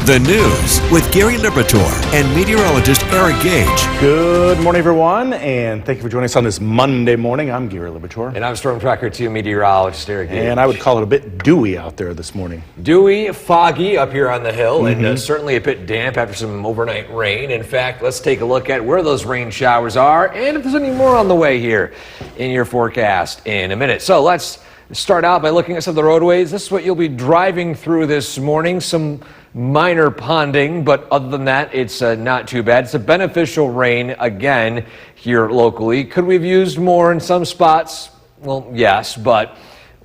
The news with Gary Liberatore and meteorologist Eric Gage. Good morning, everyone, and thank you for joining us on this Monday morning. I'm Gary Liberatore. And I'm Storm Tracker 2 meteorologist Eric Gage. And I would call it a bit dewy out there this morning. Dewy, foggy up here on the hill, and certainly a bit damp after some overnight rain. In fact, let's take a look at where those rain showers are and if there's any more on the way here in your forecast in a minute. So let's start out by looking at some of the roadways. This is what you'll be driving through this morning. Some minor ponding, but other than that, it's not too bad. It's a beneficial rain again here locally. Could we have used more in some spots? Well, yes, but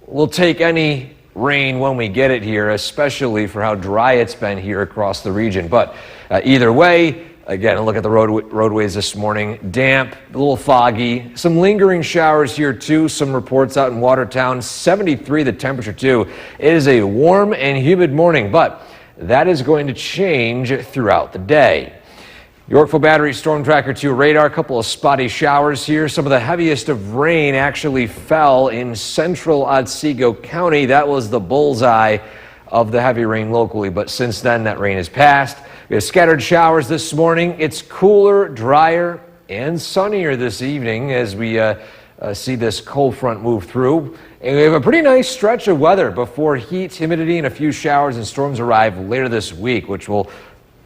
we'll take any rain when we get it here, especially for how dry it's been here across the region. But either way, again, look at the roadways this morning. Damp, a little foggy, some lingering showers here too. Some reports out in Watertown, 73 the temperature too. It is a warm and humid morning, but that is going to change throughout the day. Yorkville Battery Storm Tracker 2 radar, a couple of spotty showers here. Some of the heaviest of rain actually fell in central Otsego County. That was the bullseye of the heavy rain locally, but since then that rain has passed. We have scattered showers this morning. It's cooler, drier, and sunnier this evening as we see this cold front move through. And we have a pretty nice stretch of weather before heat, humidity, and a few showers and storms arrive later this week, which we'll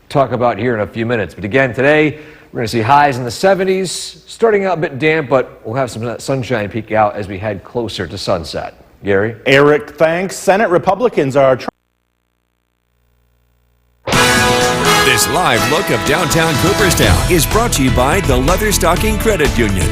talk about here in a few minutes. But again, today we're going to see highs in the 70s, starting out a bit damp, but we'll have some of that sunshine peek out as we head closer to sunset. Gary? Eric, thanks. Senate Republicans are This live look of downtown Cooperstown is brought to you by the Leatherstocking Credit Union.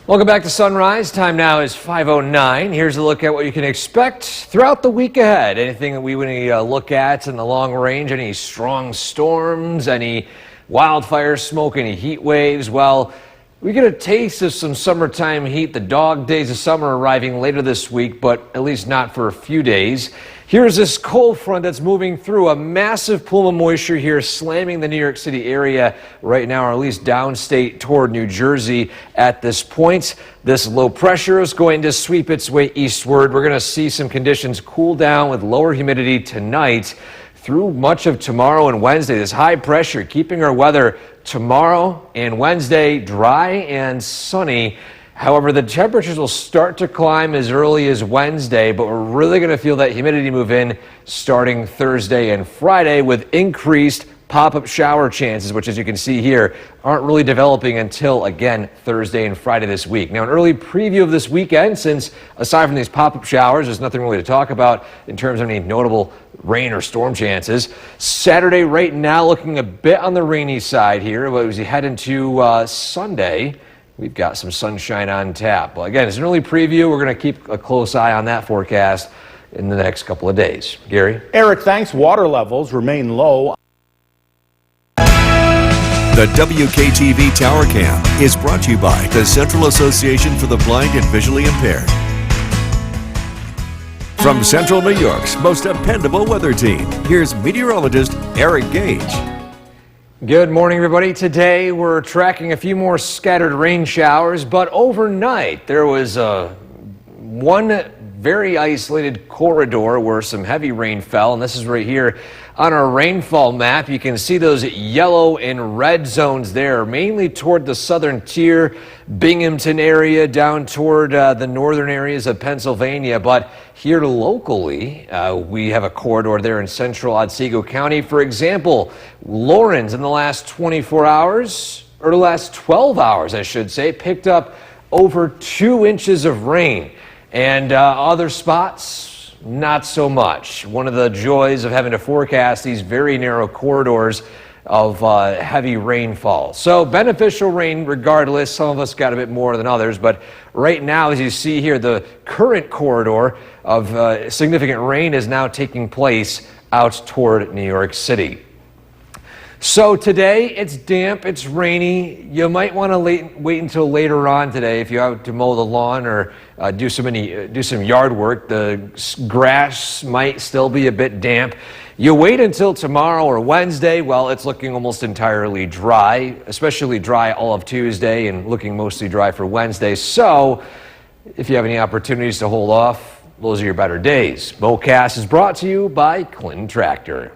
Welcome back to Sunrise. Time now is 5:09. Here's a look at what you can expect throughout the week ahead. Anything that we want to look at in the long range, any strong storms, any wildfire smoke, any heat waves. Well, we get a taste of some summertime heat. The dog days of summer arriving later this week, but at least not for a few days. Here's this cold front that's moving through, a massive plume of moisture here slamming the New York City area right now, or at least downstate toward New Jersey at this point. This low pressure is going to sweep its way eastward. We're going to see some conditions cool down with lower humidity tonight through much of tomorrow and Wednesday. This high pressure keeping our weather tomorrow and Wednesday dry and sunny. However, the temperatures will start to climb as early as Wednesday, but we're really going to feel that humidity move in starting Thursday and Friday with increased pop-up shower chances, which, as you can see here, aren't really developing until, again, Thursday and Friday this week. Now, an early preview of this weekend, since aside from these pop-up showers, there's nothing really to talk about in terms of any notable rain or storm chances. Saturday right now looking a bit on the rainy side here, but as we head into Sunday, we've got some sunshine on tap. Well, again, it's an early preview. We're going to keep a close eye on that forecast in the next couple of days. Gary? Eric, thanks. Water levels remain low. The WKTV Tower Cam is brought to you by the Central Association for the Blind and Visually Impaired. From Central New York's most dependable weather team, here's meteorologist Eric Gage. Good morning, everybody. Today we're tracking a few more scattered rain showers, but overnight there was one very isolated corridor where some heavy rain fell, and this is right here on our rainfall map. You can see those yellow and red zones there, mainly toward the southern tier, Binghamton area, down toward the northern areas of Pennsylvania. But here locally, we have a corridor there in central Otsego County. For example, Lawrence in the last 24 hours, or the last 12 hours, I should say, picked up over 2 inches of rain. And other spots, not so much. One of the joys of having to forecast these very narrow corridors of heavy rainfall. So beneficial rain regardless. Some of us got a bit more than others, but right now, as you see here, the current corridor of significant rain is now taking place out toward New York City. So today, it's damp, it's rainy. You might want to wait until later on today if you have to mow the lawn or do some yard work. The grass might still be a bit damp. You wait until tomorrow or Wednesday. Well, it's looking almost entirely dry, especially dry all of Tuesday and looking mostly dry for Wednesday. So if you have any opportunities to hold off, those are your better days. Mocast is brought to you by Clinton Tractor.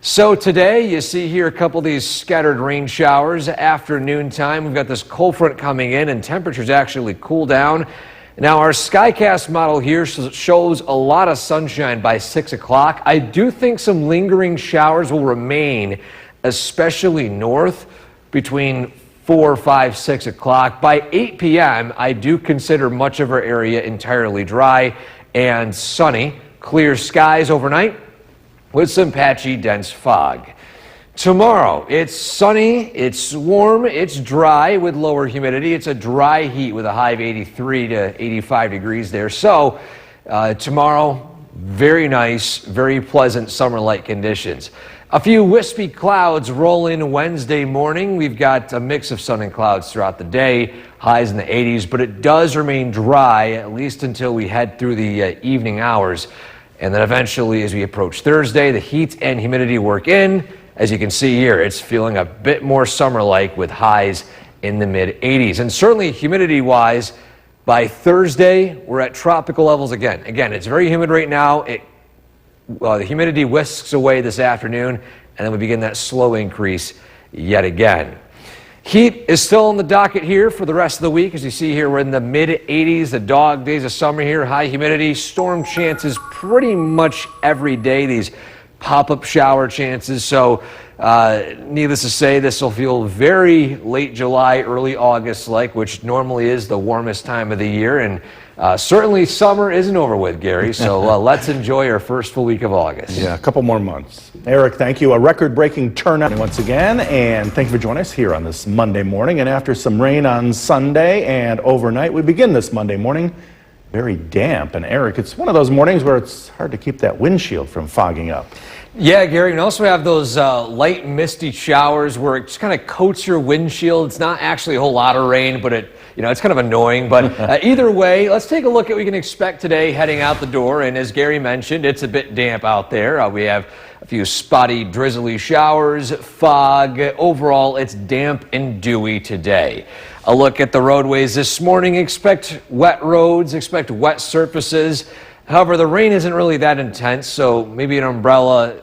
So today, you see here a couple of these scattered rain showers. Afternoon time, we've got this cold front coming in and temperatures actually cool down. Now our Skycast model here shows a lot of sunshine by 6 o'clock. I do think some lingering showers will remain, especially north between 4, 5, 6 o'clock. By 8 p.m., I do consider much of our area entirely dry and sunny. Clear skies overnight with some patchy, dense fog. Tomorrow, it's sunny, it's warm, it's dry with lower humidity. It's a dry heat with a high of 83 to 85 degrees there. So tomorrow, very nice, very pleasant summer-like conditions. A few wispy clouds roll in Wednesday morning. We've got a mix of sun and clouds throughout the day, highs in the 80s, but it does remain dry, at least until we head through the evening hours. And then eventually, as we approach Thursday, the heat and humidity work in. As you can see here, it's feeling a bit more summer-like with highs in the mid-80s. And certainly humidity-wise, by Thursday, we're at tropical levels again. Again, it's very humid right now. The humidity whisks away this afternoon, and then we begin that slow increase yet again. Heat is still on the docket here for the rest of the week. As you see here, we're in the mid-80s, the dog days of summer here, high humidity, storm chances pretty much every day, these pop-up shower chances. So needless to say, this will feel very late July, early August-like, which normally is the warmest time of the year. And certainly summer isn't over with, Gary. So let's enjoy our first full week of August. Yeah, a couple more months. Eric, thank you. A record-breaking turnout once again. And thank you for joining us here on this Monday morning. And after some rain on Sunday and overnight, we begin this Monday morning very damp. And Eric, it's one of those mornings where it's hard to keep that windshield from fogging up. Yeah, Gary, and also have those light misty showers where it just kind of coats your windshield. It's not actually a whole lot of rain, but it's kind of annoying. But either way, let's take a look at what we can expect today heading out the door. And as Gary mentioned, it's a bit damp out there. We have a few spotty, drizzly showers, fog. Overall, it's damp and dewy today. A look at the roadways this morning. Expect wet roads, expect wet surfaces. However, the rain isn't really that intense, so maybe an umbrella.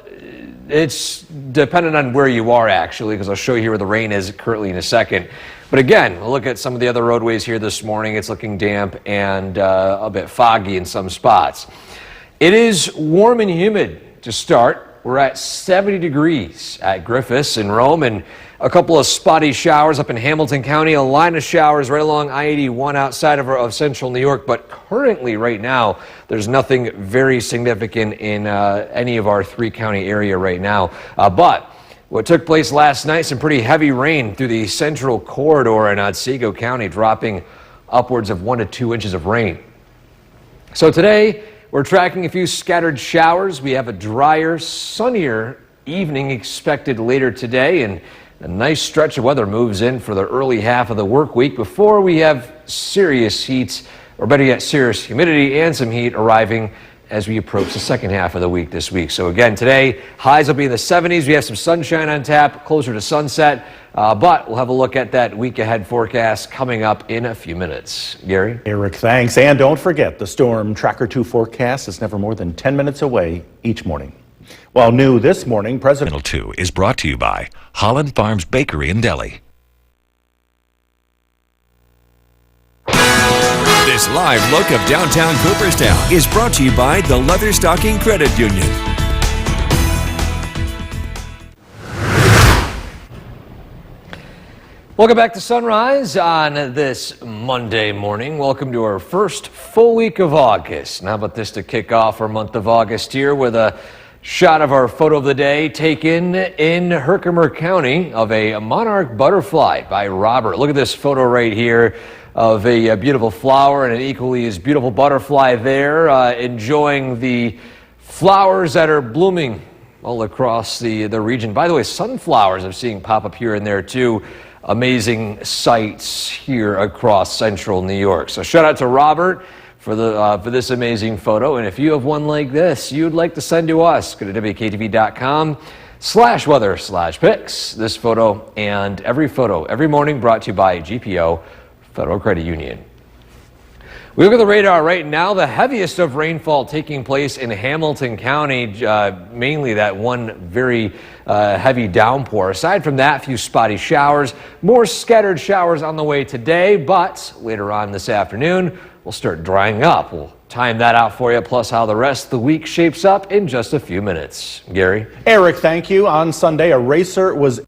It's dependent on where you are, actually, because I'll show you here where the rain is currently in a second. But again, we'll look at some of the other roadways here this morning. It's looking damp and a bit foggy in some spots. It is warm and humid to start. We're at 70 degrees at Griffiths in Rome, and a couple of spotty showers up in Hamilton County, a line of showers right along I-81 outside of central New York. But currently, right now, there's nothing very significant in any of our three-county area right now. But what took place last night, some pretty heavy rain through the central corridor in Otsego County, dropping upwards of 1 to 2 inches of rain. So today, we're tracking a few scattered showers. We have a drier, sunnier evening expected later today, and a nice stretch of weather moves in for the early half of the work week before we have serious heat, or better yet, serious humidity and some heat arriving as we approach the second half of the week this week. So again, today, highs will be in the 70s. We have some sunshine on tap, closer to sunset, but we'll have a look at that week ahead forecast coming up in a few minutes. Gary? Eric, thanks. And don't forget, the Storm Tracker 2 forecast is never more than 10 minutes away each morning. Well, new this morning, President Channel 2 is brought to you by Holland Farms Bakery and Deli. This live look of downtown Cooperstown is brought to you by the Leatherstocking Credit Union. Welcome back to Sunrise on this Monday morning. Welcome to our first full week of August. And how about this to kick off our month of August here with a shot of our photo of the day taken in Herkimer County of a monarch butterfly by Robert. Look at this photo right here of a beautiful flower and an equally as beautiful butterfly there, enjoying the flowers that are blooming all across the region. By the way, sunflowers I'm seeing pop up here and there too. Amazing sights here across central New York. So shout out to Robert for this amazing photo. And if you have one like this you'd like to send to us, go to WKTV.com/weather/pics. This photo and every photo every morning brought to you by GPO Federal Credit Union. We look at the radar right now. The heaviest of rainfall taking place in Hamilton County, mainly that one very heavy downpour. Aside from that, a few spotty showers, more scattered showers on the way today, but later on this afternoon, we'll start drying up. We'll time that out for you, plus how the rest of the week shapes up in just a few minutes. Gary? Eric, thank you. On Sunday, a racer was...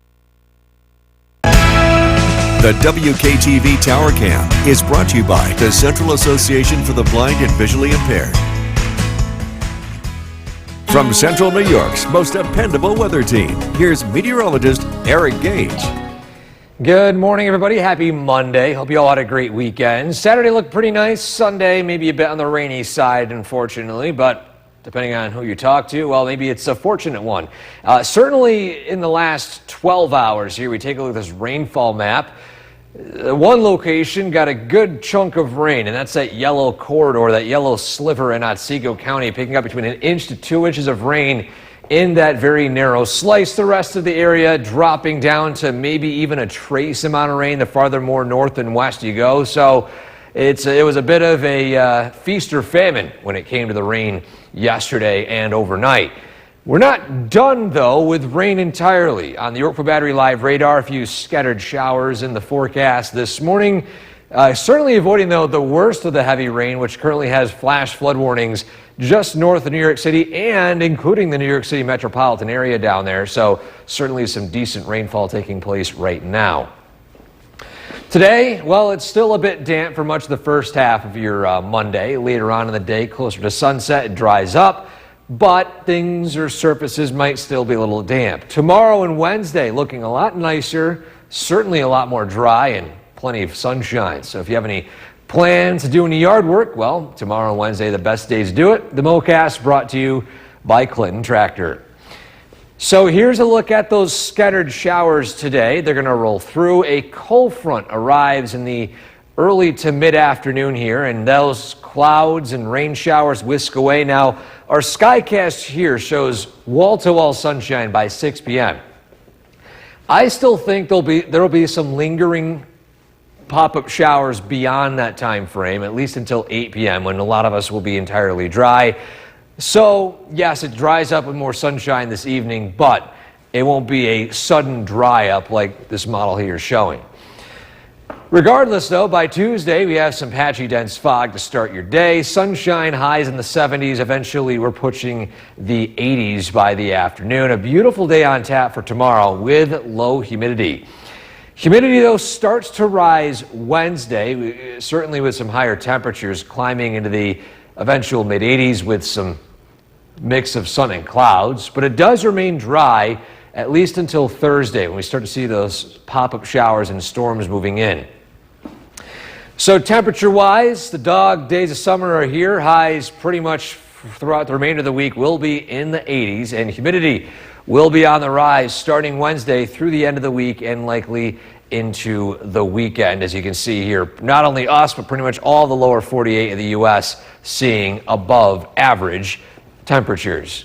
The WKTV Tower Cam is brought to you by the Central Association for the Blind and Visually Impaired. From Central New York's most dependable weather team, here's meteorologist Eric Gage. Good morning, everybody. Happy Monday. Hope you all had a great weekend. Saturday looked pretty nice. Sunday, maybe a bit on the rainy side, unfortunately, but depending on who you talk to, well, maybe it's a fortunate one. Certainly in the last 12 hours here, we take a look at this rainfall map. One location got a good chunk of rain, and that's that yellow corridor, that yellow sliver in Otsego County, picking up between 1 inch to 2 inches of rain in that very narrow slice. The rest of the area dropping down to maybe even a trace amount of rain the farther more north and west you go. So it was a bit of a feast or famine when it came to the rain yesterday and overnight. We're not done, though, with rain entirely. On the Yorkville Battery Live radar, a few scattered showers in the forecast this morning. Certainly avoiding, though, the worst of the heavy rain, which currently has flash flood warnings just north of New York City and including the New York City metropolitan area down there. So certainly some decent rainfall taking place right now. Today, well, it's still a bit damp for much of the first half of your Monday. Later on in the day, closer to sunset, it dries up, but things or surfaces might still be a little damp. Tomorrow and Wednesday looking a lot nicer, certainly a lot more dry and plenty of sunshine. So if you have any plans to do any yard work, well, tomorrow and Wednesday, the best days to do it. The MoCast brought to you by Clinton Tractor. So here's a look at those scattered showers today. They're going to roll through. A cold front arrives in the early to mid-afternoon here, and those clouds and rain showers whisk away. Now, our skycast here shows wall-to-wall sunshine by 6 p.m. I still think there will be some lingering pop-up showers beyond that time frame, at least until 8 p.m. when a lot of us will be entirely dry. So, yes, it dries up with more sunshine this evening, but it won't be a sudden dry up like this model here is showing. Regardless, though, by Tuesday, we have some patchy dense fog to start your day. Sunshine, highs in the 70s. Eventually, we're pushing the 80s by the afternoon. A beautiful day on tap for tomorrow with low humidity. Humidity, though, starts to rise Wednesday, certainly with some higher temperatures climbing into the eventual mid-80s with some mix of sun and clouds. But it does remain dry at least until Thursday when we start to see those pop-up showers and storms moving in. So temperature-wise, the dog days of summer are here. Highs pretty much throughout the remainder of the week will be in the 80s, and humidity will be on the rise starting Wednesday through the end of the week and likely into the weekend. As you can see here, not only us, but pretty much all the lower 48 of the U.S. seeing above average temperatures.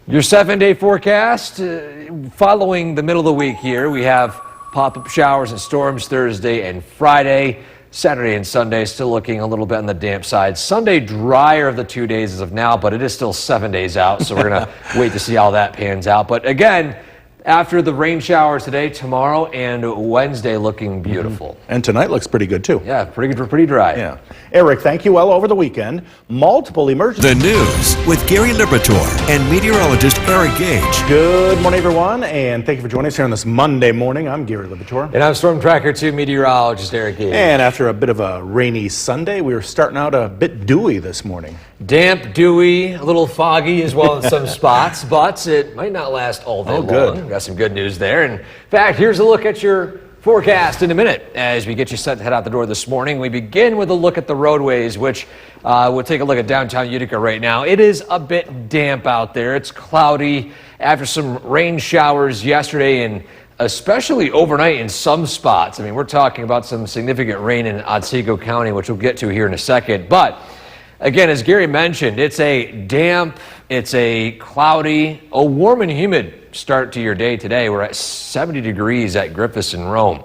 Your 7-day forecast, following the middle of the week here, we have pop-up showers and storms Thursday and Friday. Saturday and Sunday still looking a little bit on the damp side. Sunday drier of the 2 days as of now, but it is still 7 days out, so we're going to wait to see how that pans out. But again, after the rain showers today, tomorrow and Wednesday looking beautiful. And tonight looks pretty good, too. Yeah, pretty dry. Yeah. Eric, thank you. Well, over the weekend, multiple emergencies. The news with Gary Lipitor and meteorologist Eric Gage. Good morning, everyone, and thank you for joining us here on this Monday morning. I'm Gary Lipitor. And I'm Storm Tracker 2 meteorologist Eric Gage. And after a bit of a rainy Sunday, we were starting out a bit dewy this morning. Damp, dewy, a little foggy as well in some spots, but it might not last all day long. Good. Got some good news there. In fact, here's a look at your forecast in a minute as we get you set to head out the door this morning. We begin with a look at the roadways, which we'll take a look at downtown Utica right now. It is a bit damp out there. It's cloudy after some rain showers yesterday and especially overnight in some spots. I mean, we're talking about some significant rain in Otsego County, which we'll get to here in a second. But again, as Gary mentioned, it's a damp, it's a cloudy, a warm and humid start to your day today. We're at 70 degrees at Griffiths and Rome.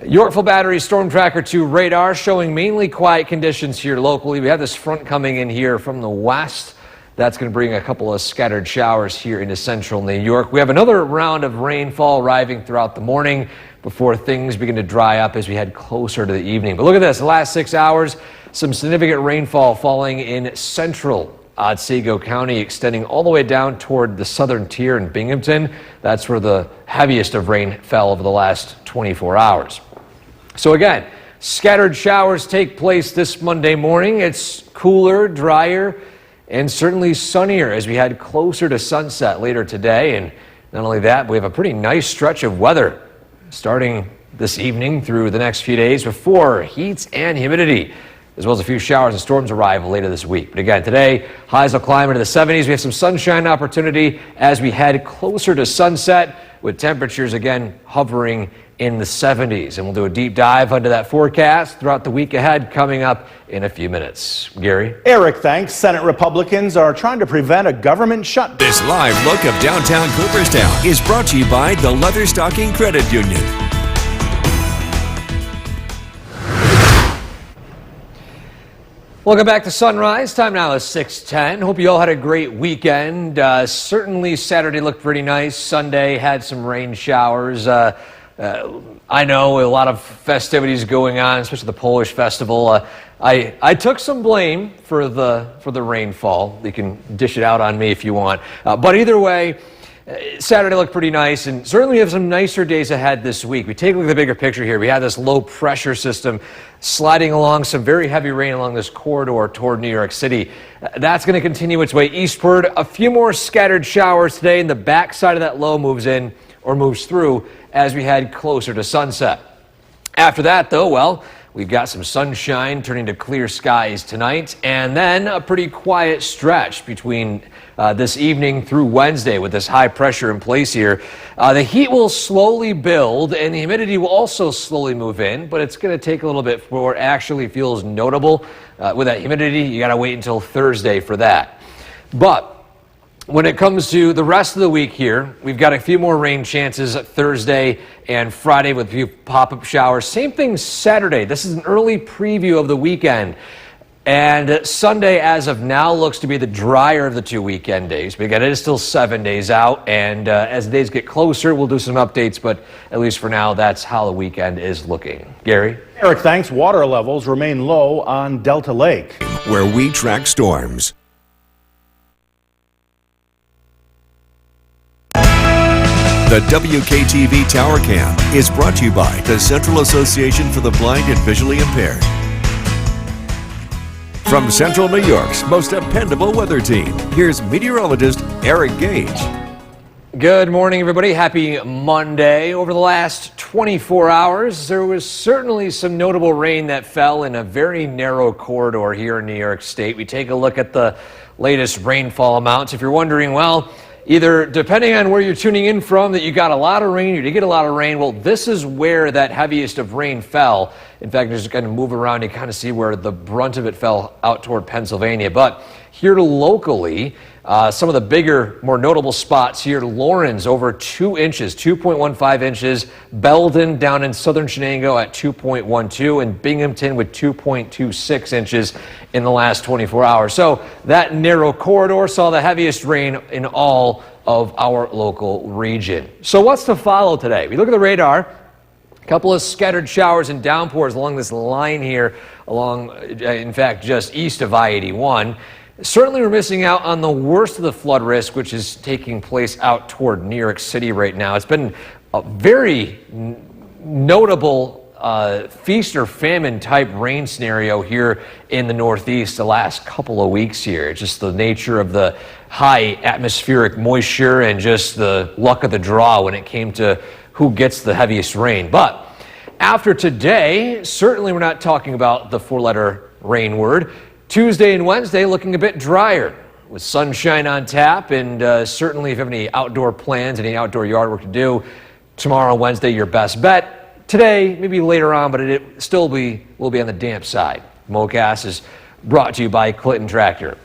Yorkville Battery Storm Tracker 2 radar showing mainly quiet conditions here locally. We have this front coming in here from the west. That's going to bring a couple of scattered showers here into central New York. We have another round of rainfall arriving throughout the morning before things begin to dry up as we head closer to the evening. But look at this, the last 6 hours, some significant rainfall falling in central Otsego County, extending all the way down toward the southern tier in Binghamton. That's where the heaviest of rain fell over the last 24 hours. So again, scattered showers take place this Monday morning. It's cooler, drier, and certainly sunnier as we head closer to sunset later today. And not only that, we have a pretty nice stretch of weather starting this evening through the next few days before heat and humidity, as well as a few showers and storms arrive later this week. But again, today, highs will climb into the 70s. We have some sunshine opportunity as we head closer to sunset, with temperatures again hovering in the 70s. And we'll do a deep dive into that forecast throughout the week ahead coming up in a few minutes. Gary? Eric, thanks. Senate Republicans are trying to prevent a government shutdown. This live look of downtown Cooperstown is brought to you by the Leatherstocking Credit Union. Welcome back to Sunrise. Time now is 6:10. Hope you all had a great weekend. Certainly Saturday looked pretty nice. Sunday had some rain showers. I know a lot of festivities going on, especially the Polish festival. I took some blame for the rainfall. You can dish it out on me if you want. But either way, Saturday looked pretty nice, and certainly we have some nicer days ahead this week. We take a look at the bigger picture here. We have this low pressure system sliding along, some very heavy rain along this corridor toward New York City. That's going to continue its way eastward. A few more scattered showers today, and the backside of that low moves in or moves through as we head closer to sunset. After that, though, well, we've got some sunshine turning to clear skies tonight, and then a pretty quiet stretch between this evening through Wednesday with this high pressure in place here. The heat will slowly build, and the humidity will also slowly move in, but it's going to take a little bit before it actually feels notable. With that humidity, you got to wait until Thursday for that. But when it comes to the rest of the week here, we've got a few more rain chances Thursday and Friday with a few pop-up showers. Same thing Saturday. This is an early preview of the weekend. And Sunday, as of now, looks to be the drier of the two weekend days. But again, it is still 7 days out. And as the days get closer, we'll do some updates. But at least for now, that's how the weekend is looking. Gary? Eric, thanks. Water levels remain low on Delta Lake, where we track storms. The WKTV Tower Cam is brought to you by the Central Association for the Blind and Visually Impaired. From Central New York's most dependable weather team, here's meteorologist Eric Gage. Good morning, everybody. Happy Monday. Over the last 24 hours, there was certainly some notable rain that fell in a very narrow corridor here in New York State. We take a look at the latest rainfall amounts. If you're wondering, well, either depending on where you're tuning in from, that you got a lot of rain, you did get a lot of rain. Well, this is where that heaviest of rain fell. In fact, just kind of move around and kind of see where the brunt of it fell out toward Pennsylvania. But here locally, some of the bigger, more notable spots here, Lawrence over 2 inches, 2.15 inches, Belden down in southern Shenango at 2.12, and Binghamton with 2.26 inches in the last 24 hours. So that narrow corridor saw the heaviest rain in all of our local region. So what's to follow today? We look at the radar. A couple of scattered showers and downpours along this line here, along, in fact, just east of I-81. Certainly we're missing out on the worst of the flood risk, which is taking place out toward New York City right now. It's been a very notable feast or famine type rain scenario here in the Northeast the last couple of weeks here. Just the nature of the high atmospheric moisture and just the luck of the draw when it came to who gets the heaviest rain. But after today, certainly we're not talking about the four-letter rain word. Tuesday and Wednesday looking a bit drier with sunshine on tap, and certainly if you have any outdoor plans, any outdoor yard work to do, tomorrow, Wednesday, your best bet. Today, maybe later on, but it still will be on the damp side. MoCast is brought to you by Clinton Tractor.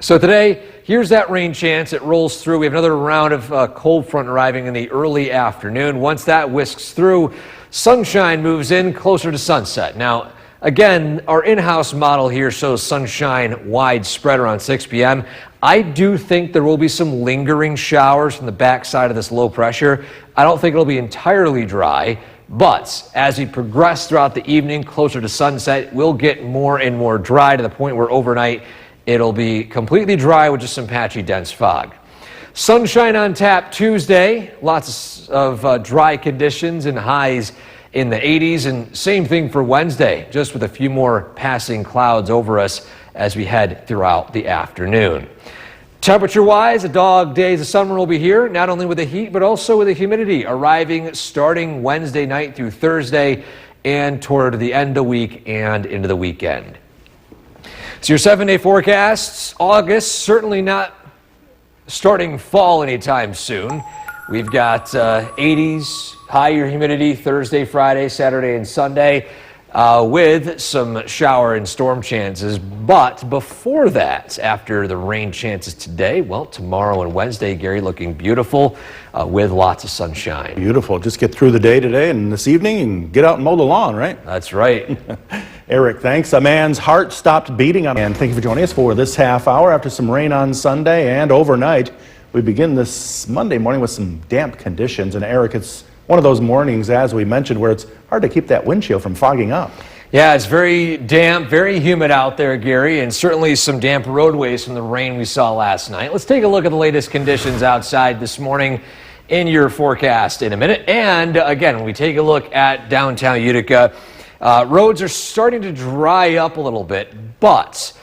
So today, here's that rain chance. It rolls through. We have another round of cold front arriving in the early afternoon. Once that whisks through, sunshine moves in closer to sunset. Now, again, our in-house model here shows sunshine widespread around 6 p.m. I do think there will be some lingering showers from the backside of this low pressure. I don't think it'll be entirely dry, but as we progress throughout the evening, closer to sunset, we'll get more and more dry to the point where overnight it'll be completely dry with just some patchy dense fog. Sunshine on tap Tuesday, lots of dry conditions and highs in the 80s, and same thing for Wednesday, just with a few more passing clouds over us as we head throughout the afternoon. Temperature-wise, a dog days of summer will be here, not only with the heat, but also with the humidity arriving starting Wednesday night through Thursday and toward the end of the week and into the weekend. So your 7-day forecasts, August, certainly not starting fall anytime soon. We've got 80s, higher humidity Thursday, Friday, Saturday, and Sunday, with some shower and storm chances. But before that, after the rain chances today, well, tomorrow and Wednesday, Gary, looking beautiful with lots of sunshine. Beautiful. Just get through the day today and this evening and get out and mow the lawn, right? That's right. Eric, thanks. A man's heart stopped beating on. And thank you for joining us for this half hour after some rain on Sunday and overnight. We begin this Monday morning with some damp conditions. And Eric, it's one of those mornings, as we mentioned, where it's hard to keep that windshield from fogging up. Yeah, it's very damp, very humid out there, Gary, and certainly some damp roadways from the rain we saw last night. Let's take a look at the latest conditions outside this morning in your forecast in a minute. And again, when we take a look at downtown Utica, roads are starting to dry up a little bit, but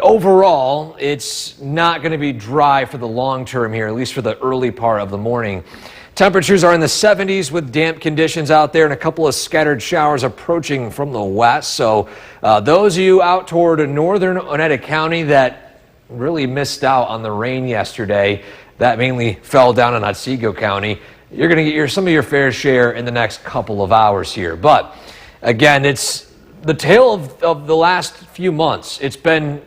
overall, it's not going to be dry for the long term here, at least for the early part of the morning. Temperatures are in the 70s with damp conditions out there and a couple of scattered showers approaching from the west. So those of you out toward northern Oneida County that really missed out on the rain yesterday, that mainly fell down in Otsego County, you're going to get some of your fair share in the next couple of hours here. But again, it's the tale of the last few months. It's been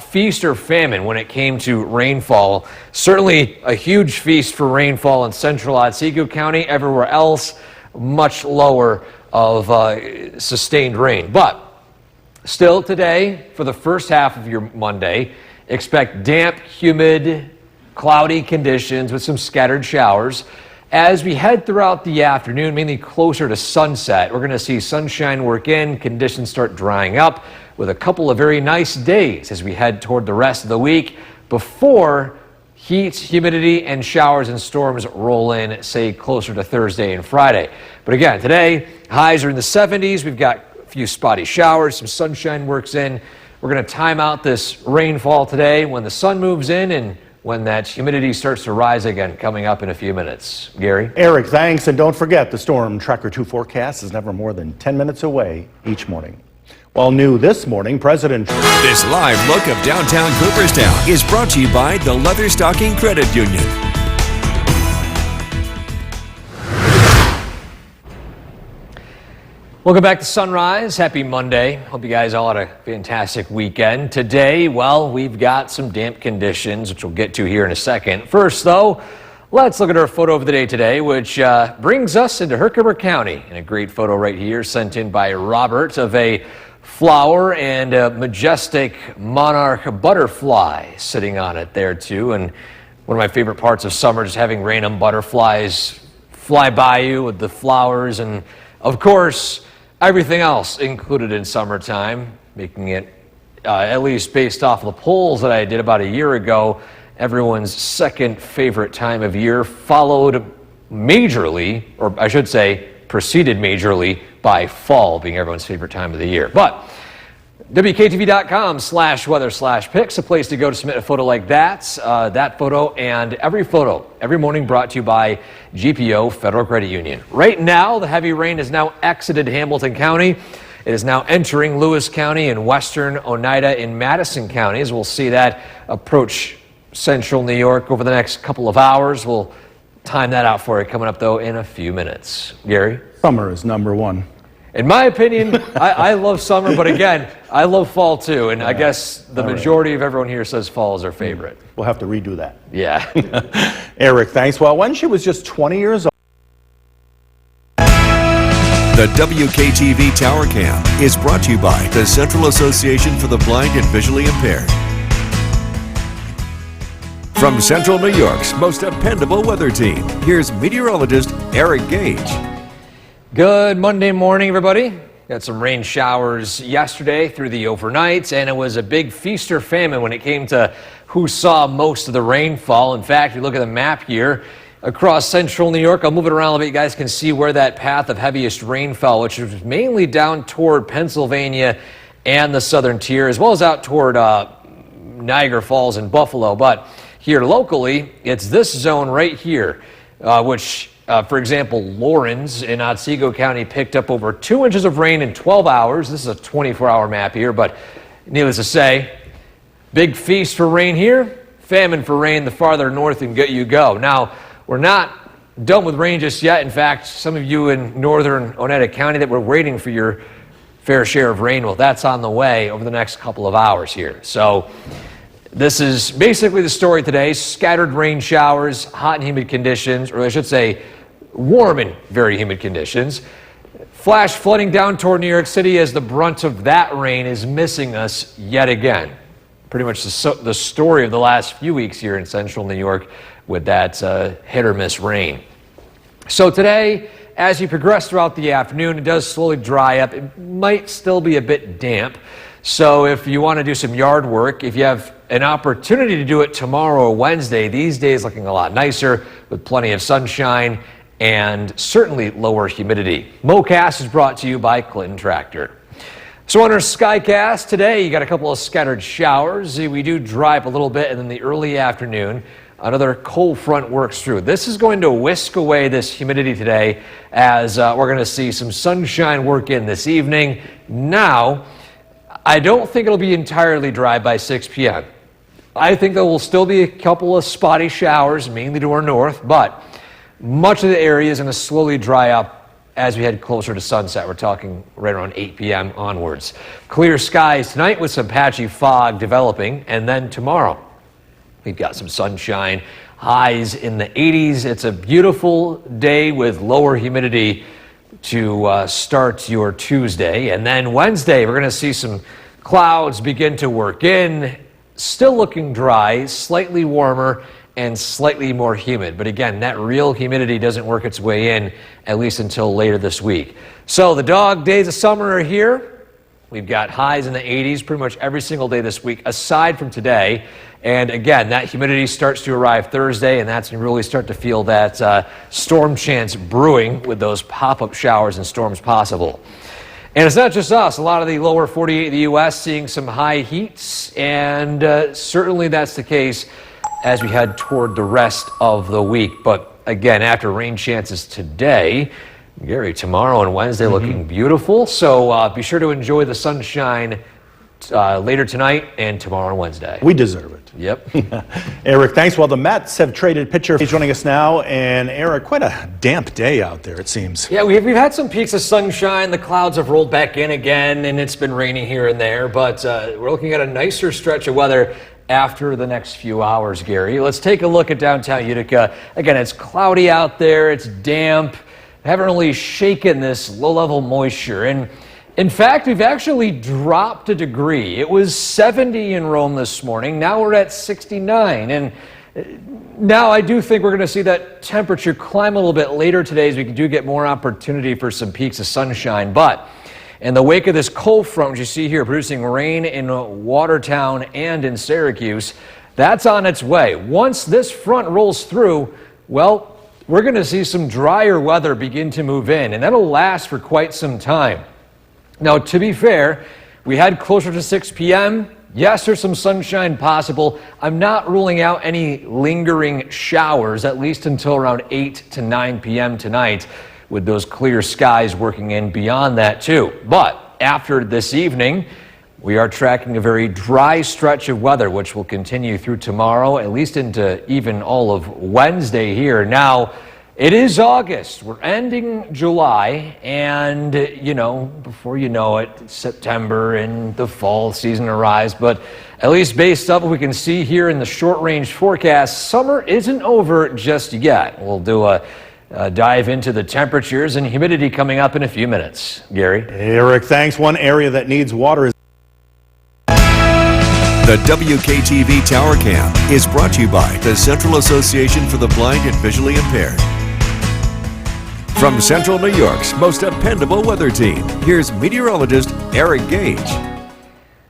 feast or famine when it came to rainfall. Certainly a huge feast for rainfall in central Otsego County. Everywhere else, much lower of sustained rain. But still today, for the first half of your Monday, expect damp, humid, cloudy conditions with some scattered showers. As we head throughout the afternoon, mainly closer to sunset, we're going to see sunshine work in, conditions start drying up with a couple of very nice days as we head toward the rest of the week before heat, humidity, and showers and storms roll in, say, closer to Thursday and Friday. But again, today, highs are in the 70s. We've got a few spotty showers, some sunshine works in. We're going to time out this rainfall today when the sun moves in and when that humidity starts to rise again, coming up in a few minutes. Gary? Eric, thanks. And don't forget, the Storm Tracker 2 forecast is never more than 10 minutes away each morning. Well, new this morning, President Trump. This live look of downtown Cooperstown is brought to you by the Leatherstocking Credit Union. Welcome back to Sunrise. Happy Monday. Hope you guys all had a fantastic weekend. Today, well, we've got some damp conditions, which we'll get to here in a second. First, though, let's look at our photo of the day today, which brings us into Herkimer County. And a great photo right here sent in by Robert of a flower and a majestic monarch butterfly sitting on it there, too. And one of my favorite parts of summer is having random butterflies fly by you with the flowers and, of course, everything else included in summertime, making it, at least based off of the polls that I did about a year ago, everyone's second favorite time of year, followed majorly, or I should say, preceded majorly by fall being everyone's favorite time of the year. But WKTV.com/weather/pics, a place to go to submit a photo like that. That photo and every photo, every morning brought to you by GPO Federal Credit Union. Right now, the heavy rain has now exited Hamilton County. It is now entering Lewis County and western Oneida in Madison counties. We'll see that approach central New York over the next couple of hours. We'll time that out for you coming up, though, in a few minutes. Gary? Summer is number one. In my opinion, I love summer, but again, I love fall too. And I guess the majority of everyone here says fall is their favorite. We'll have to redo that. Yeah. Eric, thanks. Well, when she was just 20 years old. The WKTV Tower Cam is brought to you by the Central Association for the Blind and Visually Impaired. From Central New York's most dependable weather team, here's meteorologist Eric Gage. Good Monday morning, everybody. Got some rain showers yesterday through the overnight, and it was a big feast or famine when it came to who saw most of the rainfall. In fact, if you look at the map here, across central New York, I'll move it around a little bit. You guys can see where that path of heaviest rain fell, which was mainly down toward Pennsylvania and the southern tier, as well as out toward Niagara Falls and Buffalo. But here locally, it's this zone right here, which, for example, Lawrence in Otsego County picked up over 2 inches of rain in 12 hours. This is a 24-hour map here, but needless to say, big feast for rain here, famine for rain the farther north you go. Now, we're not done with rain just yet. In fact, some of you in northern Oneida County that were waiting for your fair share of rain, well, that's on the way over the next couple of hours here. So this is basically the story today. Scattered rain showers, hot and humid conditions, or I should say warm and very humid conditions. Flash flooding down toward New York City as the brunt of that rain is missing us yet again. Pretty much the story of the last few weeks here in central New York with that hit or miss rain. So today, as you progress throughout the afternoon, it does slowly dry up. It might still be a bit damp. So if you want to do some yard work, if you have an opportunity to do it tomorrow or Wednesday, these days looking a lot nicer with plenty of sunshine and certainly lower humidity. MoCast is brought to you by Clinton Tractor. So on our Skycast today, you got a couple of scattered showers. We do dry up a little bit, and in the early afternoon, another cold front works through. This is going to whisk away this humidity today as we're going to see some sunshine work in this evening. Now, I don't think it'll be entirely dry by 6 p.m. I think there will still be a couple of spotty showers, mainly to our north, but much of the area is going to slowly dry up as we head closer to sunset. We're talking right around 8 p.m. onwards. Clear skies tonight with some patchy fog developing, and then tomorrow we've got some sunshine, highs in the 80s. It's a beautiful day with lower humidity to start your Tuesday. And then Wednesday, we're going to see some clouds begin to work in. Still looking dry, slightly warmer, and slightly more humid. But again, that real humidity doesn't work its way in, at least until later this week. So the dog days of summer are here. We've got highs in the 80s pretty much every single day this week, aside from today. And again, that humidity starts to arrive Thursday, and that's when you really start to feel that storm chance brewing with those pop-up showers and storms possible. And it's not just us. A lot of the lower 48 of the U.S. seeing some high heats, and certainly that's the case as we head toward the rest of the week. But again, after rain chances today, Gary, tomorrow and Wednesday looking beautiful. So be sure to enjoy the sunshine later tonight and tomorrow and Wednesday. We deserve it. Yep. Eric, thanks. Well, the Mets have traded pitcher. He's joining us now. And Eric, quite a damp day out there, it seems. Yeah, we've had some peaks of sunshine. The clouds have rolled back in again, and it's been raining here and there. But we're looking at a nicer stretch of weather after the next few hours, Gary. Let's take a look at downtown Utica. Again, it's cloudy out there. It's damp. Haven't really shaken this low-level moisture. And in fact, we've actually dropped a degree. It was 70 in Rome this morning. Now we're at 69. And now I do think we're going to see that temperature climb a little bit later today as we do get more opportunity for some peaks of sunshine. But in the wake of this cold front, which you see here, producing rain in Watertown and in Syracuse, that's on its way. Once this front rolls through, well, we're going to see some drier weather begin to move in, and that'll last for quite some time. Now, to be fair, we had closer to 6 p.m. Yes, there's some sunshine possible. I'm not ruling out any lingering showers, at least until around 8 to 9 p.m. tonight, with those clear skies working in beyond that too. But after this evening, we are tracking a very dry stretch of weather, which will continue through tomorrow, at least into even all of Wednesday here. Now, It is August. We're ending July, and before you know it, it's September and the fall season arrives. But at least based on what we can see here in the short-range forecast, summer isn't over just yet. We'll do a dive into the temperatures and humidity coming up in a few minutes. Gary? Eric, thanks. One area that needs water is The WKTV Tower Cam is brought to you by the Central Association for the Blind and Visually Impaired. From Central New York's most dependable weather team, here's meteorologist Eric Gage.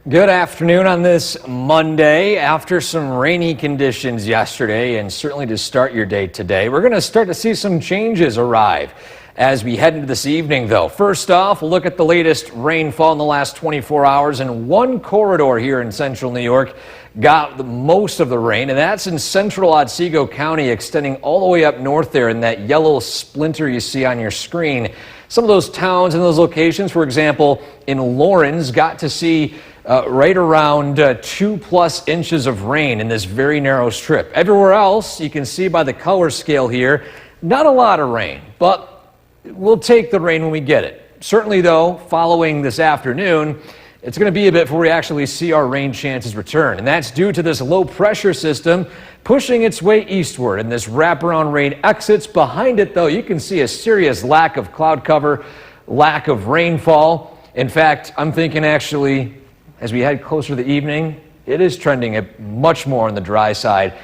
Good afternoon on this Monday. After some rainy conditions yesterday, and certainly to start your day today, we're going to start to see some changes arrive as we head into this evening, though. First off, we'll look at the latest rainfall in the last 24 hours, and one corridor here in central New York got most of the rain, and that's in central Otsego County, extending all the way up north there in that yellow splinter you see on your screen. Some of those towns and those locations, for example, in Lawrence, got to see right around 2+ inches of rain in this very narrow strip. Everywhere else, you can see by the color scale here, not a lot of rain, but we'll take the rain when we get it. Certainly, though, following this afternoon, it's going to be a bit before we actually see our rain chances return, and that's due to this low pressure system pushing its way eastward, and this wraparound rain exits. Behind it, though, you can see a serious lack of cloud cover, lack of rainfall. In fact, I'm thinking actually, as we head closer to the evening, it is trending much more on the dry side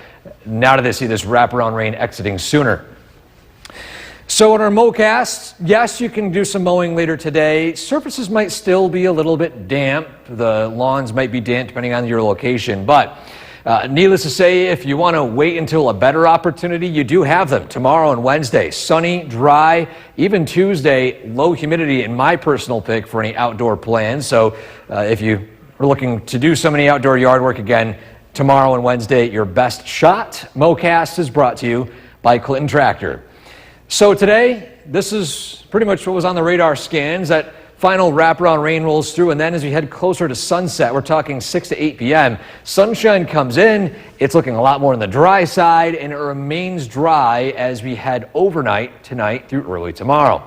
now that they see this wraparound rain exiting sooner. So in our mowcast, yes, you can do some mowing later today. Surfaces might still be a little bit damp. The lawns might be damp depending on your location. But needless to say, if you want to wait until a better opportunity, you do have them. Tomorrow and Wednesday, sunny, dry, even Tuesday, low humidity in my personal pick for any outdoor plans. So if you are looking to do some any outdoor yard work again, tomorrow and Wednesday, your best shot. Mowcast is brought to you by Clinton Tractor. So today, this is pretty much what was on the radar scans. That final wraparound rain rolls through, and then as we head closer to sunset, we're talking 6 to 8 p.m., sunshine comes in. It's looking a lot more on the dry side, and it remains dry as we head overnight tonight through early tomorrow.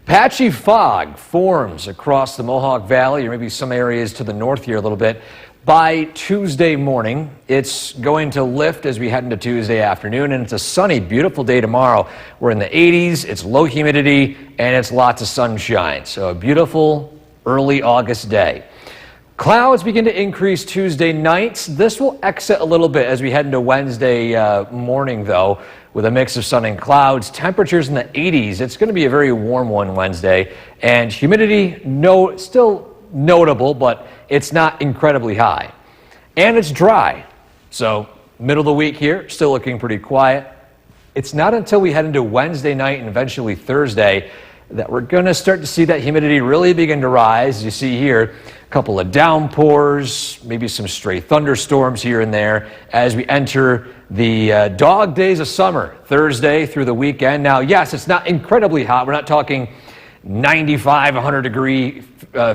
Patchy fog forms across the Mohawk Valley, or maybe some areas to the north here a little bit. By Tuesday morning, it's going to lift as we head into Tuesday afternoon, and it's a sunny, beautiful day tomorrow. We're in the 80s, it's low humidity, and it's lots of sunshine. So a beautiful early August day. Clouds begin to increase Tuesday night. This will exit a little bit as we head into Wednesday morning, though, with a mix of sun and clouds. Temperatures in the 80s. It's going to be a very warm one Wednesday, and humidity, still notable, but it's not incredibly high. And it's dry. So middle of the week here, still looking pretty quiet. It's not until we head into Wednesday night and eventually Thursday that we're going to start to see that humidity really begin to rise. As you see here, a couple of downpours, maybe some stray thunderstorms here and there as we enter the dog days of summer, Thursday through the weekend. Now, yes, it's not incredibly hot. We're not talking 95, 100 degree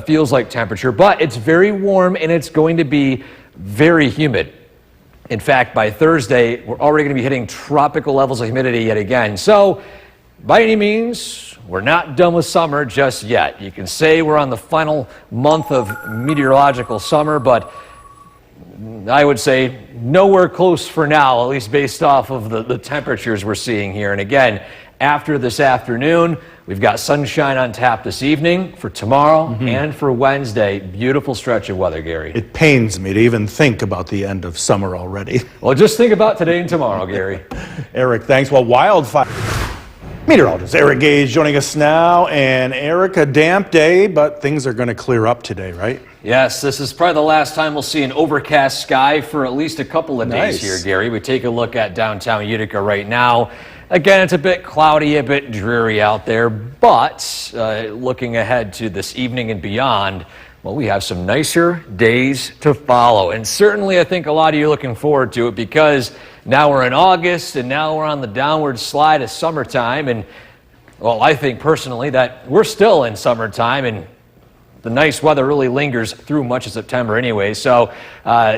feels like temperature, but it's very warm and it's going to be very humid. In fact, by Thursday, we're already going to be hitting tropical levels of humidity yet again. So, by any means, we're not done with summer just yet. You can say we're on the final month of meteorological summer, but I would say nowhere close for now, at least based off of the temperatures we're seeing here. And again, after this afternoon, we've got sunshine on tap this evening for tomorrow and for Wednesday. Beautiful stretch of weather, Gary. It pains me to even think about the end of summer already. Well, just think about today and tomorrow, Gary. Eric, thanks. Well, wildfire. Meteorologist Eric Gage joining us now. And Eric, a damp day, but things are going to clear up today, right? Yes, this is probably the last time we'll see an overcast sky for at least a couple of days here, Gary. We take a look at downtown Utica right now. Again, it's a bit cloudy, a bit dreary out there, but looking ahead to this evening and beyond, well, we have some nicer days to follow. And certainly I think a lot of you are looking forward to it because now we're in August and now we're on the downward slide of summertime. And, well, I think personally that we're still in summertime and the nice weather really lingers through much of September anyway. So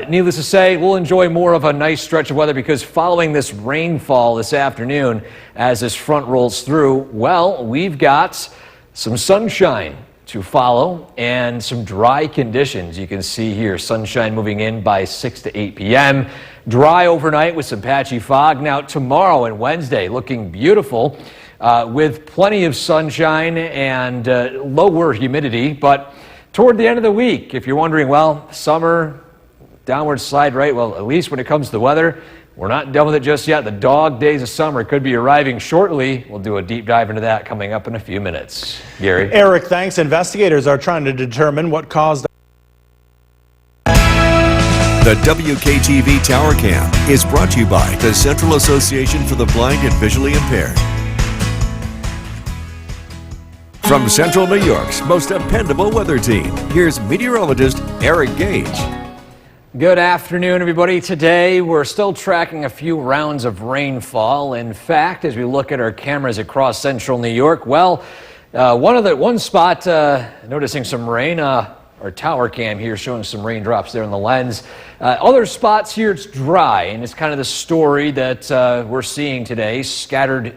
needless to say, we'll enjoy more of a nice stretch of weather because following this rainfall this afternoon as this front rolls through, well, we've got some sunshine to follow and some dry conditions. You can see here sunshine moving in by 6 to 8 p.m. Dry overnight with some patchy fog. Now tomorrow and Wednesday looking beautiful with plenty of sunshine and lower humidity. But toward the end of the week, if you're wondering, well, summer, downward slide, right? Well, at least when it comes to the weather, we're not done with it just yet. The dog days of summer could be arriving shortly. We'll do a deep dive into that coming up in a few minutes. Gary. Eric, thanks. Investigators are trying to determine what caused The WKTV Tower Cam is brought to you by the Central Association for the Blind and Visually Impaired. From Central New York's most dependable weather team, here's meteorologist Eric Gage. Good afternoon, everybody. Today, we're still tracking a few rounds of rainfall. In fact, as we look at our cameras across central New York, well, one spot noticing some rain, our tower cam here showing some raindrops there in the lens. Other spots here, it's dry, and it's kind of the story that we're seeing today, scattered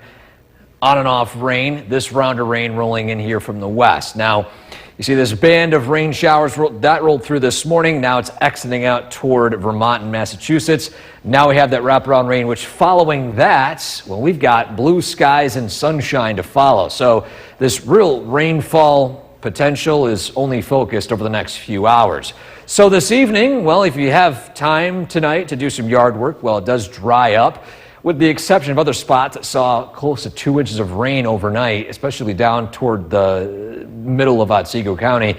on and off rain, this round of rain rolling in here from the west. Now, you see this band of rain showers that rolled through this morning. Now it's exiting out toward Vermont and Massachusetts. Now we have that wraparound rain, which following that, well, we've got blue skies and sunshine to follow. So this real rainfall potential is only focused over the next few hours. So this evening, well, if you have time tonight to do some yard work, well, it does dry up, with the exception of other spots that saw close to 2 inches of rain overnight, especially down toward the middle of Otsego County.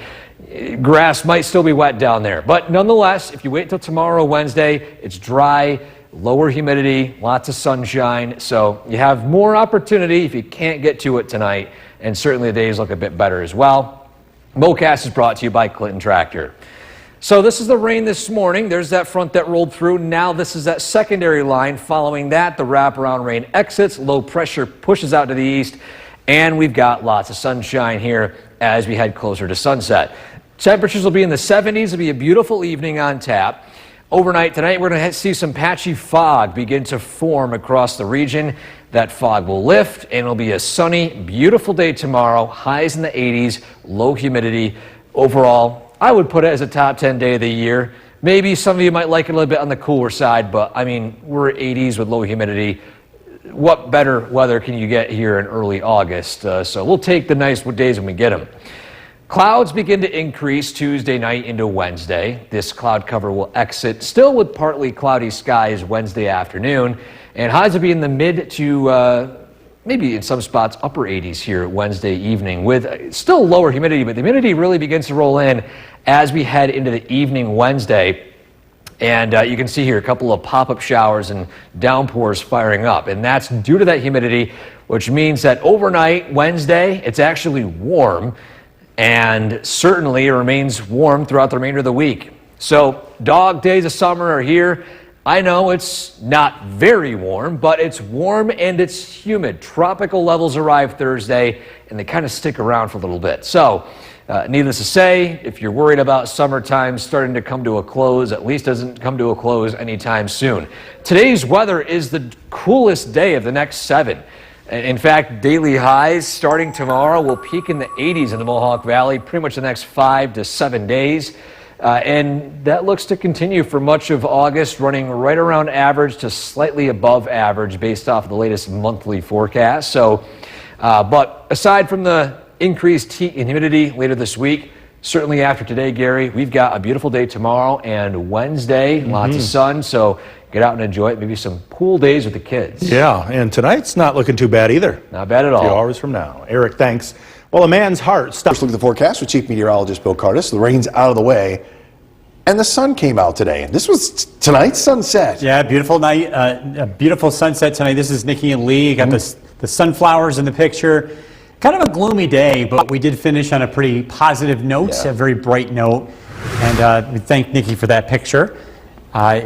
Grass might still be wet down there. But nonetheless, if you wait till tomorrow, Wednesday, it's dry, lower humidity, lots of sunshine. So you have more opportunity if you can't get to it tonight. And certainly the days look a bit better as well. MoCast is brought to you by Clinton Tractor. So this is the rain this morning. There's that front that rolled through. Now this is that secondary line. Following that, the wraparound rain exits. Low pressure pushes out to the east. And we've got lots of sunshine here as we head closer to sunset. Temperatures will be in the 70s. It'll be a beautiful evening on tap. Overnight tonight, we're going to see some patchy fog begin to form across the region. That fog will lift, and it'll be a sunny, beautiful day tomorrow. Highs in the 80s, low humidity. Overall, I would put it as a top 10 day of the year. Maybe some of you might like it a little bit on the cooler side, but I mean, we're at 80s with low humidity. What better weather can you get here in early August? So we'll take the nice days when we get them. Clouds begin to increase Tuesday night into Wednesday. This cloud cover will exit still with partly cloudy skies Wednesday afternoon, and highs will be in the mid to maybe in some spots upper 80s here Wednesday evening with still lower humidity, but the humidity really begins to roll in as we head into the evening Wednesday. And you can see here a couple of pop-up showers and downpours firing up, and that's due to that humidity, which means that overnight Wednesday it's actually warm, and certainly it remains warm throughout the remainder of the week. So dog days of summer are here. I know it's not very warm, but it's warm and it's humid. Tropical levels arrive Thursday, and they kind of stick around for a little bit. So, needless to say, if you're worried about summertime starting to come to a close, at least doesn't come to a close anytime soon. Today's weather is the coolest day of the next 7. In fact, daily highs starting tomorrow will peak in the 80s in the Mohawk Valley pretty much the next 5 to 7 days. And that looks to continue for much of August, running right around average to slightly above average based off of the latest monthly forecast. So, but aside from the increased heat and humidity later this week, certainly after today, Gary, we've got a beautiful day tomorrow and Wednesday, lots of sun. So get out and enjoy it. Maybe some pool days with the kids. Yeah, and tonight's not looking too bad either. Not bad at all. A few hours from now. Eric, thanks. Well, a man's heart stopped. First look at the forecast with Chief Meteorologist Bill Cardis. The rain's out of the way, and the sun came out today. This was tonight's sunset. Yeah, beautiful night, a beautiful sunset tonight. This is Nikki and Lee. Got the sunflowers in the picture. Kind of a gloomy day, but we did finish on a pretty positive note, a very bright note. And we thank Nikki for that picture.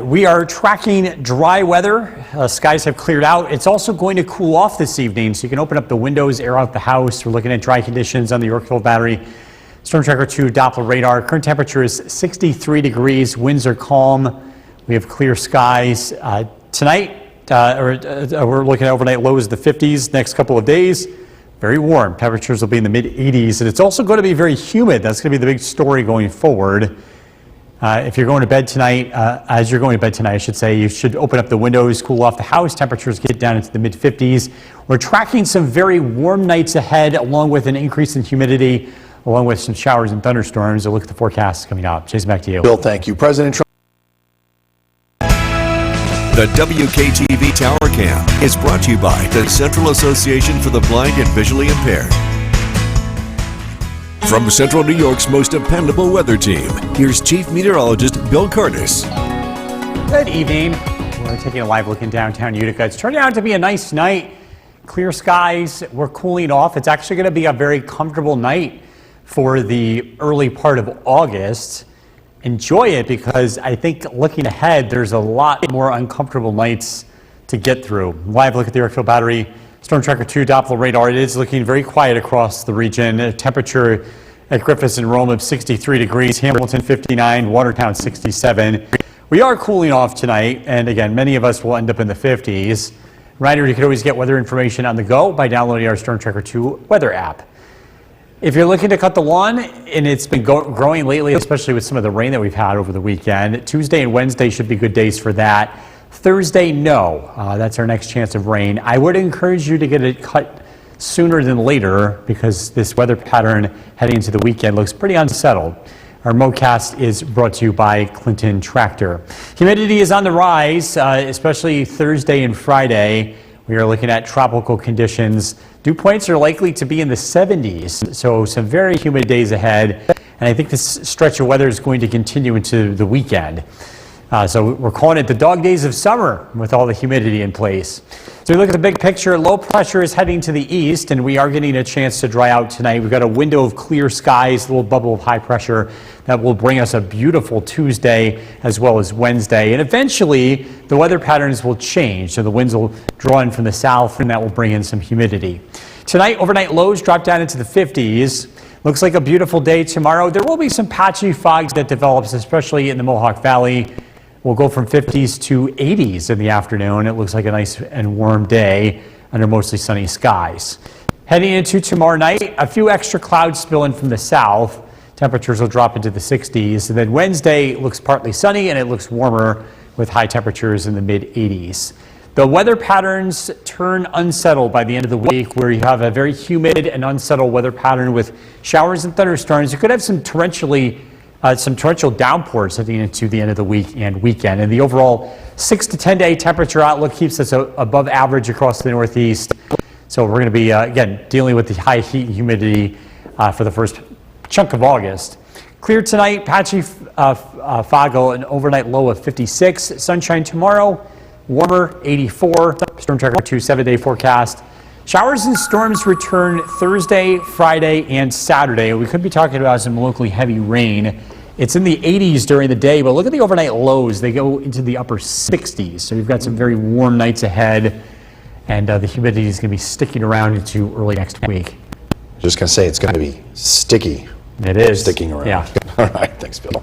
We are tracking dry weather. Skies have cleared out. It's also going to cool off this evening, so you can open up the windows, air out the house. We're looking at dry conditions on the Yorkville Battery. Storm Tracker 2 Doppler radar. Current temperature is 63 degrees. Winds are calm. We have clear skies. Tonight, we're looking at overnight lows of the 50s. Next couple of days, very warm. Temperatures will be in the mid-80s. And it's also going to be very humid. That's going to be the big story going forward. If you're going to bed tonight, as you're going to bed tonight, I should say, you should open up the windows, cool off the house. Temperatures get down into the mid-50s. We're tracking some very warm nights ahead, along with an increase in humidity, along with some showers and thunderstorms. A look at the forecast coming up. Jason, back to you. Bill, thank you. President Trump. The WKTV Tower Cam is brought to you by the Central Association for the Blind and Visually Impaired. From Central New York's most dependable weather team, here's Chief Meteorologist Bill Curtis. Good evening. We're taking a live look in downtown Utica. It's turning out to be a nice night. Clear skies. We're cooling off. It's actually going to be a very comfortable night for the early part of August. Enjoy it, because I think looking ahead, there's a lot more uncomfortable nights to get through. Live look at the Yorkville Battery Storm Tracker 2 Doppler radar. It is looking very quiet across the region. Temperature at Griffiths and Rome of 63 degrees, Hamilton 59, Watertown 67. We are cooling off tonight, and again, many of us will end up in the 50s. Reminder, you can always get weather information on the go by downloading our Storm Tracker 2 weather app. If you're looking to cut the lawn, and it's been growing lately, especially with some of the rain that we've had over the weekend, Tuesday and Wednesday should be good days for that. Thursday, no. That's our next chance of rain. I would encourage you to get it cut sooner than later, because this weather pattern heading into the weekend looks pretty unsettled. Our MoCast is brought to you by Clinton Tractor. Humidity is on the rise, especially Thursday and Friday. We are looking at tropical conditions. Dew points are likely to be in the 70s, so some very humid days ahead. And I think this stretch of weather is going to continue into the weekend. So we're calling it the dog days of summer with all the humidity in place. So we look at the big picture. Low pressure is heading to the east, and we are getting a chance to dry out tonight. We've got a window of clear skies, a little bubble of high pressure that will bring us a beautiful Tuesday as well as Wednesday. And eventually, the weather patterns will change. So the winds will draw in from the south, and that will bring in some humidity. Tonight, overnight lows drop down into the 50s. Looks like a beautiful day tomorrow. There will be some patchy fog that develops, especially in the Mohawk Valley. We'll go from 50s to 80s in the afternoon. It looks like a nice and warm day under mostly sunny skies. Heading into tomorrow night, a few extra clouds spill in from the south. Temperatures will drop into the 60s. And then Wednesday looks partly sunny, and it looks warmer with high temperatures in the mid-80s. The weather patterns turn unsettled by the end of the week, where you have a very humid and unsettled weather pattern with showers and thunderstorms. You could have some torrential downpours heading into the end of the week and weekend. And the overall 6 to 10 day temperature outlook keeps us above average across the Northeast. So we're going to be, again, dealing with the high heat and humidity for the first chunk of August. Clear tonight, patchy fog, an overnight low of 56. Sunshine tomorrow, warmer, 84. Storm Tracker 2 7-day forecast. Showers and storms return Thursday, Friday, and Saturday. We could be talking about some locally heavy rain. It's in the 80s during the day, but look at the overnight lows. They go into the upper 60s. So we've got some very warm nights ahead, and the humidity is going to be sticking around into early next week. Just going to say it's going to be sticky. It is. Sticking around. Yeah. All right. Thanks, Bill.